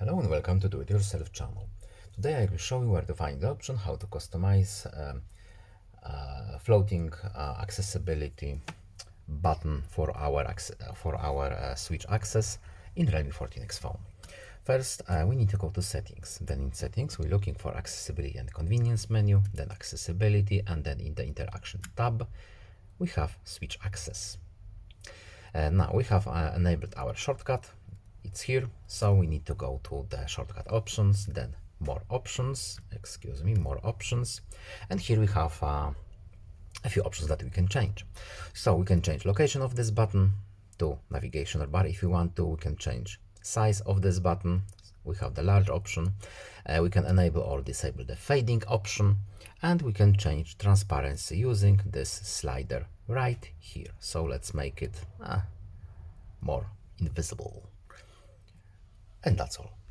Hello and welcome to Do It Yourself channel. Today I will show you where to find the option how to customize floating accessibility button for our switch access in Realme 14x phone. First, we need to go to settings. Then in settings, we're looking for accessibility and convenience menu, then accessibility, and then in the interaction tab, we have switch access. Now we have enabled our shortcut. It's here, so we need to go to the shortcut options, then more options, and here we have a few options that we can change. So we can change location of this button to navigation bar if you want to. We can change size of this button. We have the large option. We can enable or disable the fading option, and we can change transparency using this slider right here. So let's make it more invisible. And that's all.